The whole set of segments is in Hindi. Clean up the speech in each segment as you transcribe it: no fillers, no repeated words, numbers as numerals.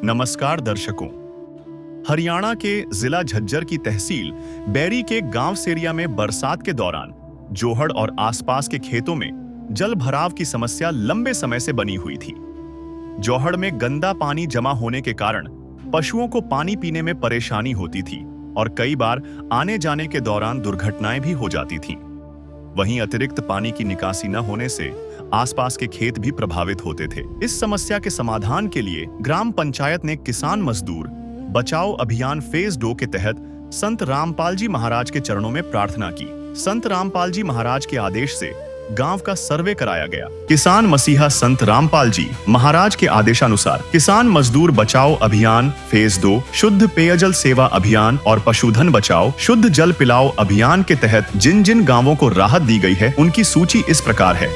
नमस्कार दर्शकों। हरियाणा के जिला झज्जर की तहसील बैरी के गांव सेरिया में बरसात के दौरान जोहड़ और आसपास के खेतों में जल भराव की समस्या लंबे समय से बनी हुई थी। जोहड़ में गंदा पानी जमा होने के कारण पशुओं को पानी पीने में परेशानी होती थी और कई बार आने जाने के दौरान दुर्घटनाएं भी हो जाती थीं। वहीं अतिरिक्त पानी की निकासी न होने से आसपास के खेत भी प्रभावित होते थे। इस समस्या के समाधान के लिए ग्राम पंचायत ने किसान मजदूर बचाओ अभियान फेज 2 के तहत संत रामपाल जी महाराज के चरणों में प्रार्थना की। संत रामपाल जी महाराज के आदेश से गांव का सर्वे कराया गया। किसान मसीहा संत रामपाल जी महाराज के आदेशानुसार किसान मजदूर बचाओ अभियान फेज 2, शुद्ध पेयजल सेवा अभियान और पशुधन बचाओ शुद्ध जल पिलाओ अभियान के तहत जिन जिन गांवों को राहत दी गई है उनकी सूची इस प्रकार है।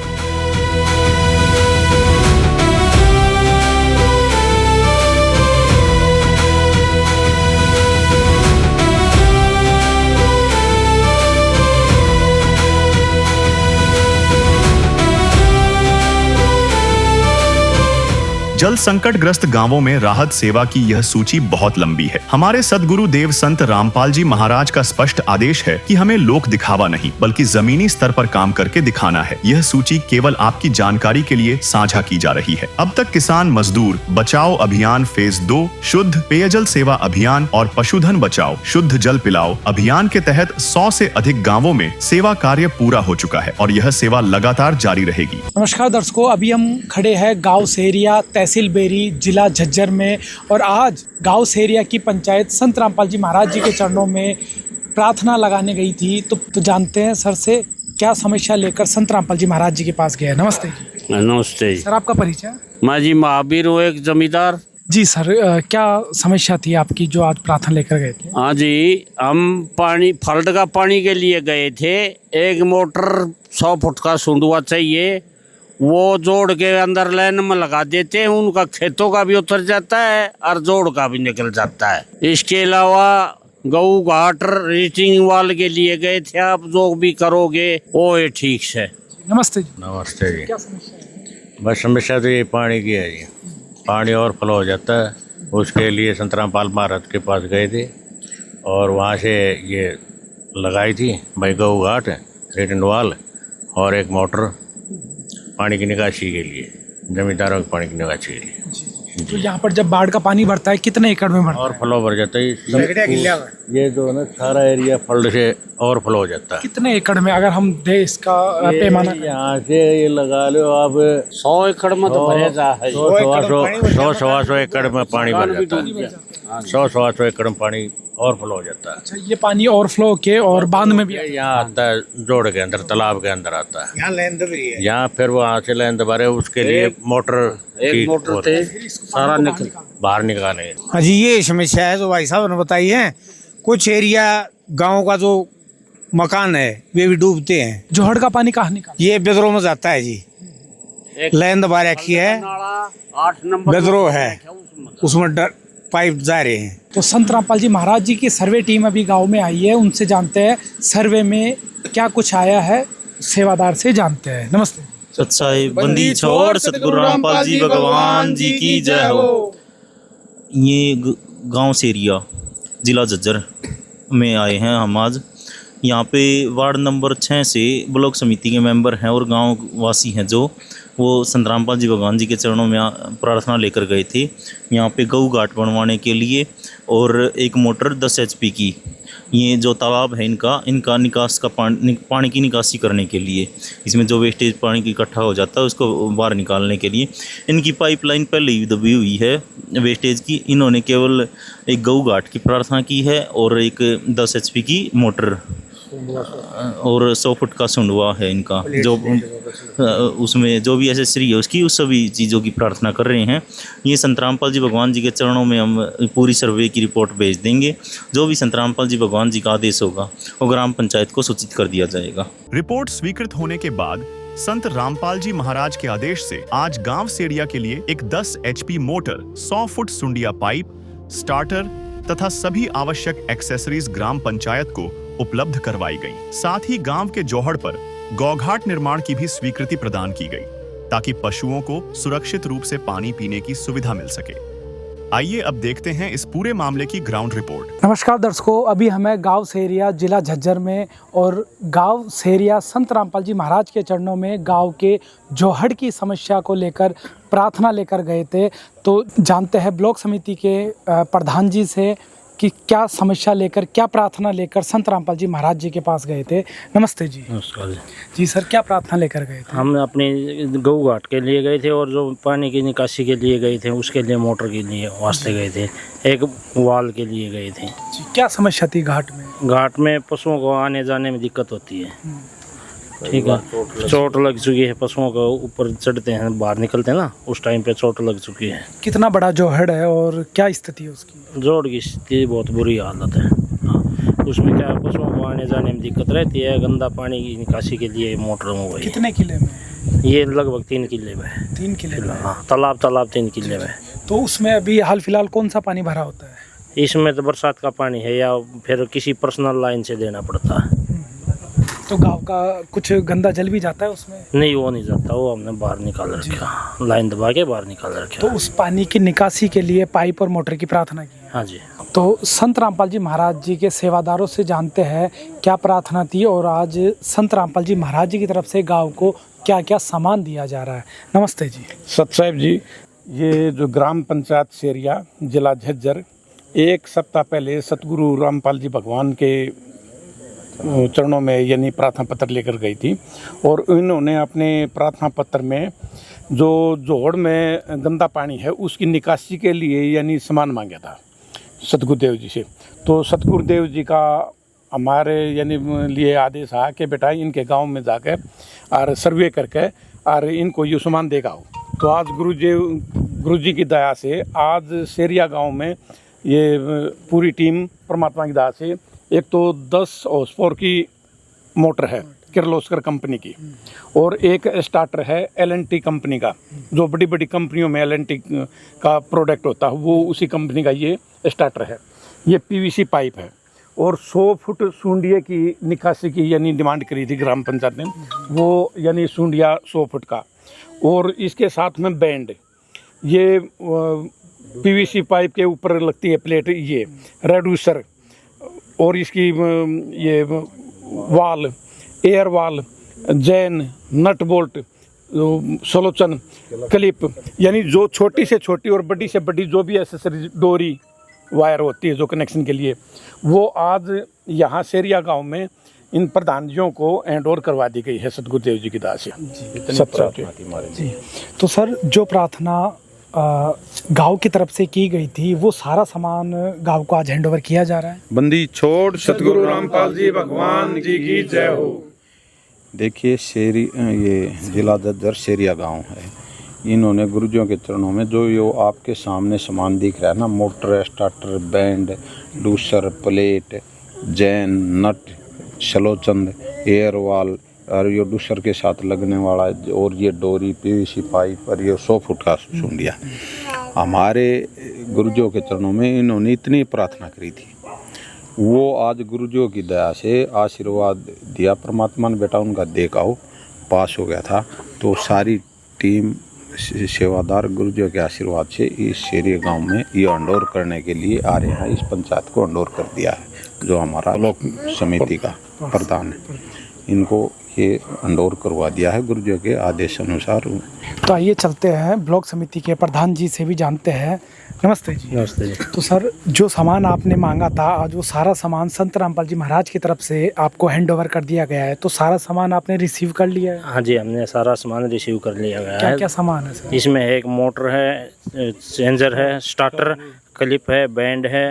जल संकट ग्रस्त गांवों में राहत सेवा की यह सूची बहुत लंबी है। हमारे सदगुरु देव संत रामपाल जी महाराज का स्पष्ट आदेश है कि हमें लोक दिखावा नहीं बल्कि जमीनी स्तर पर काम करके दिखाना है। यह सूची केवल आपकी जानकारी के लिए साझा की जा रही है। अब तक किसान मजदूर बचाओ अभियान फेज 2, शुद्ध पेयजल सेवा अभियान और पशुधन बचाओ शुद्ध जल पिलाओ अभियान के तहत 100 से अधिक गाँवों में सेवा कार्य पूरा हो चुका है और यह सेवा लगातार जारी रहेगी। नमस्कार दर्शकों, अभी हम खड़े हैं गांव सेरिया तहसील बेरी जिला झज्जर में और आज गांव सेरिया की पंचायत संत रामपाल जी महाराज जी के चरणों में प्रार्थना लगाने गई थी। तो जानते हैं सर से क्या समस्या लेकर संत रामपाल जी महाराज जी के पास गए। नमस्ते। नमस्ते सर, आपका परिचय? मैं जी महावीर हूँ, एक जमींदार। जी सर, क्या समस्या थी आपकी जो आज प्रार्थना लेकर गए थे? हाँ जी, हम पानी फ्लड का पानी के लिए गए थे। एक मोटर 100 फुट का सुंडुआ चाहिए, वो जोड़ के अंदर लाइन में लगा देते हैं। उनका खेतों का भी उतर जाता है और जोड़ का भी निकल जाता है। इसके अलावा गऊ घाट रीचिंग वाल के लिए गए थे। आप जो भी करोगे वो ये ठीक से। नमस्ते जी। नमस्ते जी। क्या समस्या है? बस समस्या तो ये पानी की है जी। पानी और फ्लो हो जाता है, उसके लिए संत रामपाल महाराज के पास गए थे और वहाँ से ये लगाई थी भाई गऊ घाट रिटर्न वाल और एक मोटर पानी की निकासी के लिए, जमींदारों के पानी की निकासी के लिए। तो यहाँ पर जब बाढ़ का पानी भरता है कितने एकड़ में भरता है? और फ्लो भर जाता है। ये जो है ना सारा एरिया फ्लड से और फ्लो हो जाता है। कितने एकड़ में अगर हम दे इसका पैमाना? यहाँ से ये लगा लो आप 100 एकड़ में तो भरे जा है। 100-125 एकड़ में पानी भर जाता है। 100-125 एकड़ में पानी और फ्लो हो जाता है। अच्छा, ये पानी ओवरफ्लो के और बांध में भी यहाँ आता है, जोड़ के अंदर तालाब के अंदर आता है। यहाँ लैंड भी है। यहाँ फिर वो वहाँ से लैंड भरे, उसके लिए एक मोटर थे सारा निकल बाहर निकाले। हाँ जी, ये समस्या है जो भाई साहब ने बताई है। कुछ एरिया गांव का जो मकान है वे भी डूबते हैं। जोहड़ का पानी कहाँ निकाल? ये बेदरो में जाता है जी। लैंड दबा रखी है, 8 नंबर बेदरो है, उसमें पाइप जा रहे हैं। तो संत रामपाल जी महाराज जी की सर्वे टीम अभी गांव में आई है, उनसे जानते हैं सर्वे में क्या कुछ आया है। सेवादार से जानते हैं। नमस्ते। सच्चाई बंदी छोड़ सतगुरु रामपाल जी भगवान जी की जय हो। ये गांव सेरिया जिला झज्जर में आए हैं हम आज। यहाँ पे वार्ड नंबर 6 से ब्लॉक समिति के मेंबर हैं और गांव वासी हैं जो वो संत रामपाल जी भगवान जी के चरणों में प्रार्थना लेकर गए थे यहाँ पे गऊ घाट बनवाने के लिए और एक मोटर 10 HP की, ये जो तालाब है इनका निकास का पानी की निकासी करने के लिए, इसमें जो वेस्टेज पानी इकट्ठा हो जाता है उसको बाहर निकालने के लिए इनकी पाइपलाइन पहले ही दबी हुई है वेस्टेज की। इन्होंने केवल एक गऊ घाट की प्रार्थना की है और एक 10 HP की मोटर और 100 फुट का सुंडवा है इनका, जो उसमें जो भी एसेसरी है उसकी उस सभी चीज़ों की प्रार्थना कर रहे हैं। ये संत रामपाल जी भगवान जी के चरणों में हम पूरी सर्वे की रिपोर्ट भेज देंगे। जो भी संत रामपाल जी भगवान जी का आदेश होगा वो ग्राम पंचायत को सूचित कर दिया जाएगा। रिपोर्ट स्वीकृत होने के बाद संत रामपाल जी महाराज के आदेश से आज गांव सेरिया के लिए एक 10 HP मोटर, 100 फुट सुंडिया पाइप, स्टार्टर तथा सभी आवश्यक एक्सेसरीज ग्राम पंचायत को उपलब्ध करवाई गई। साथ ही गांव के जोहड़ पर गौघाट निर्माण की भी स्वीकृति प्रदान की गई ताकि पशुओं को सुरक्षित रूप से पानी पीने की सुविधा मिल सके। आइए अब देखते हैं इस पूरे मामले की ग्राउंड रिपोर्ट। नमस्कार दर्शकों, अभी हमें गांव सेरिया जिला झज्जर में और गांव सेरिया संत रामपाल जी महाराज के चरणों में गांव के जोहड़ की समस्या को लेकर प्रार्थना लेकर गए थे। तो जानते हैं ब्लॉक समिति के प्रधान जी से कि क्या समस्या लेकर, क्या प्रार्थना लेकर संत रामपाल जी महाराज जी के पास गए थे। नमस्ते जी। नमस्कार जी। जी सर, क्या प्रार्थना लेकर गए थे? हम अपने गऊ घाट के लिए गए थे और जो पानी की निकासी के लिए गए थे उसके लिए मोटर के लिए वास्ते गए थे, एक वाल के लिए गए थे। जी, क्या समस्या थी घाट में? घाट में पशुओं को आने जाने में दिक्कत होती है। ठीक है, चोट लग चुकी है, पशुओं को ऊपर चढ़ते हैं बाहर निकलते हैं ना, उस टाइम पे चोट लग चुकी है। कितना बड़ा जोहड़ है और क्या स्थिति है उसकी? जोड़ की स्थिति बहुत बुरी हालत है। हाँ, उसमें क्या पशुओं को आने जाने में दिक्कत रहती है। गंदा पानी की निकासी के लिए मोटर हो गई। कितने किले में? ये लगभग 3 किले में है। 3 किले में? हाँ, तालाब 3 किले में। तो उसमें अभी हाल फिलहाल कौन सा पानी भरा होता है? इसमें तो बरसात का पानी है या फिर किसी पर्सनल लाइन से देना पड़ता है। तो गांव का कुछ गंदा जल भी जाता है उसमें? नहीं, वो नहीं जाता, वो हमने बाहर निकाल रखा, लाइन दबा के बाहर निकाल रखा। तो उस पानी की निकासी के लिए पाइप और मोटर की प्रार्थना की है? हाँ जी। तो संत रामपाल जी महाराज जी के सेवादारों से जानते हैं क्या प्रार्थना थी और आज संत रामपाल जी महाराज जी की तरफ से गांव को क्या क्या सामान दिया जा रहा है। नमस्ते जी। सत साहिब जी, ये जो ग्राम पंचायत सेरिया जिला झज्जर 1 सप्ताह पहले सतगुरु रामपाल जी भगवान के चरणों में यानी प्रार्थना पत्र लेकर गई थी और इन्होंने अपने प्रार्थना पत्र में जो जोहड़ में गंदा पानी है उसकी निकासी के लिए यानी सामान मांगा था सतगुरुदेव जी से। तो सतगुरुदेव जी का हमारे यानी लिए आदेश आ कि बेटा इनके गांव में जाकर और सर्वे करके और इनको ये सामान देगा हो। तो आज गुरु जी की दया से आज सेरिया गांव में ये पूरी टीम परमात्मा की दया से एक तो 10 हॉर्स की मोटर है किर्लोस्कर कंपनी की और एक स्टार्टर है L&T कंपनी का, जो बड़ी बड़ी कंपनियों में L&T का प्रोडक्ट होता है वो उसी कंपनी का ये स्टार्टर है। ये PVC पाइप है और 100 फुट सूंडिये की निकासी की यानी डिमांड करी थी ग्राम पंचायत ने, वो यानी सूंडिया 100 फुट का। और इसके साथ में बैंड, ये PVC पाइप के ऊपर लगती है प्लेट, ये रेड्यूसर और इसकी ये वाल, एयर वाल, जैन, नट बोल्ट, सलोचन, क्लिप, यानी जो छोटी से छोटी और बड़ी से बड़ी जो भी एसेसरी डोरी वायर होती है जो कनेक्शन के लिए, वो आज यहाँ सेरिया गांव में इन प्रधानियों को हैंड ओवर करवा दी गई है सतगुरुदेव जी की दया से। जी, तो सर जो प्रार्थना गांव की तरफ से की गई थी वो सारा सामान गांव को आज हैंडओवर किया जा रहा है। बंदी छोड़ सतगुरु रामपाल जी भगवान जी की जय हो। देखिए ये जिला झज्जर सेरिया गांव है। इन्होंने गुरुजियों के चरणों में जो यो आपके सामने सामान दिख रहा है ना, मोटर, स्टार्टर, बैंड, डूसर, प्लेट, जैन, नट, सलोचंद, एयर वाल और ये डूसर के साथ लगने वाला और ये डोरी, PVC पाइप और ये 100 फुट का सूंडिया, हमारे गुरुजियों के चरणों में इन्होंने इतनी प्रार्थना करी थी। वो आज गुरुजियों की दया से आशीर्वाद दिया परमात्मा ने, बेटा उनका देखाओ पास हो गया था। तो सारी टीम सेवादार गुरुजियों के आशीर्वाद से इस सेरिया गांव में ये अंडोर करने के लिए आ रहे हैं। इस पंचायत को अंडोर कर दिया है जो हमारा ब्लॉक समिति का प्रधान है, इनको ये अंडोर करवा दिया है गुरुजियों के आदेश अनुसार। तो आइए चलते हैं ब्लॉक समिति के प्रधान जी से भी जानते हैं। नमस्ते जी। नमस्ते जी। तो सर जो सामान आपने मांगा था आज वो सारा सामान संत रामपाल जी महाराज की तरफ से आपको हैंडओवर कर दिया गया है, तो सारा सामान आपने रिसीव कर लिया है? हाँ जी, हमने सारा सामान रिसीव कर लिया गया है। क्या क्या सामान है सर? इसमें एक मोटर है, चेंजर है, स्टार्टर, क्लिप है, बैंड है,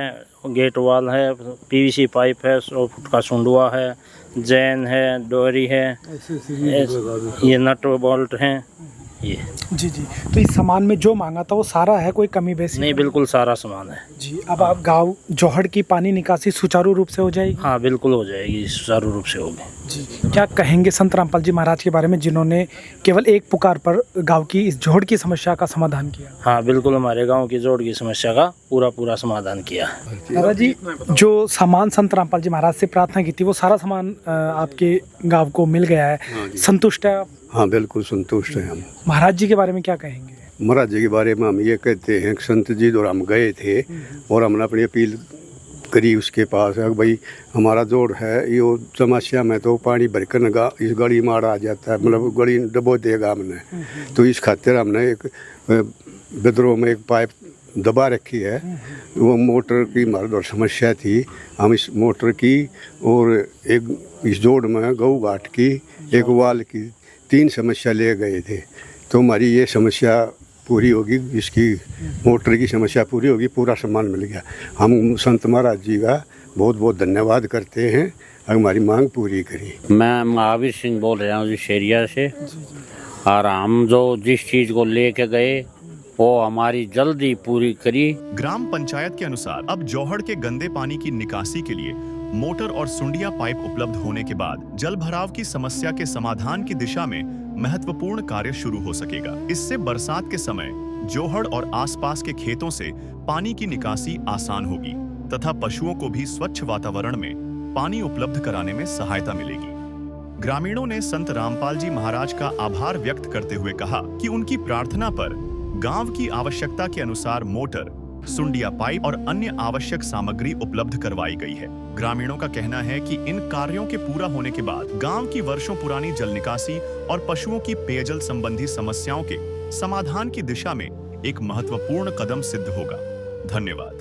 गेट वाल है, PVC पाइप है, 100 फुट का सुंडुआ है, जैन है, डोरी है, ये नट बोल्ट हैं ये। जी जी, तो इस सामान में जो मांगा था वो सारा है, कोई कमी बेसी नहीं, बिल्कुल सारा सामान है जी। अब आप गांव जोहड़ की पानी निकासी सुचारू रूप से हो जाएगी? हाँ बिल्कुल हो जाएगी, सुचारू रूप से होगी जी। क्या कहेंगे संत रामपाल जी महाराज के बारे में जिन्होंने केवल एक पुकार पर गांव की इस जोहड़ की समस्या का समाधान किया? हाँ बिल्कुल, हमारे गांव की जोड़ की समस्या का पूरा समाधान किया। दादा जी, जो सामान संत रामपाल जी महाराज से प्रार्थना की थी वो सारा सामान आपके गांव को मिल गया है, संतुष्ट है आप? हाँ बिल्कुल संतुष्ट हैं हम। महाराज जी के बारे में क्या कहेंगे? महाराज जी के बारे में हम ये कहते हैं कि संत जी और हम गए थे और हमने अपनी अपील करी उसके पास है भाई हमारा जोड़ है ये समस्या में तो पानी भरकर इस गली में आ जाता है, मतलब गली डबो देगा हमने, तो इस खातिर हमने एक विद्रोह में एक पाइप दबा रखी है। वो मोटर की हमारी समस्या थी, हम इस मोटर की और एक इस जोड़ में गऊ घाट की एक वाल की 3 समस्या ले गए थे, तो हमारी ये समस्या पूरी होगी, इसकी मोटर की समस्या पूरी होगी, पूरा सामान मिल गया। हम संत महाराज जी का बहुत बहुत धन्यवाद करते हैं, हमारी मांग पूरी करी। मैं महावीर सिंह बोल रहा हूँ इस एरिया से, और हम जो जिस चीज़ को लेके गए वो हमारी जल्दी पूरी करी। ग्राम पंचायत के अनुसार अब जौहड़ के गंदे पानी की निकासी के लिए मोटर और सुंडिया पाइप उपलब्ध होने के बाद जल भराव की समस्या के समाधान की दिशा में महत्वपूर्ण कार्य शुरू हो सकेगा। इससे बरसात के समय जौहड़ और आसपास के खेतों से पानी की निकासी आसान होगी तथा पशुओं को भी स्वच्छ वातावरण में पानी उपलब्ध कराने में सहायता मिलेगी। ग्रामीणों ने संत रामपाल जी महाराज का आभार व्यक्त करते हुए कहा कि उनकी प्रार्थना पर गांव की आवश्यकता के अनुसार मोटर, सुंडिया पाइप और अन्य आवश्यक सामग्री उपलब्ध करवाई गई है। ग्रामीणों का कहना है कि इन कार्यों के पूरा होने के बाद गांव की वर्षों पुरानी जल निकासी और पशुओं की पेयजल संबंधी समस्याओं के समाधान की दिशा में एक महत्वपूर्ण कदम सिद्ध होगा। धन्यवाद।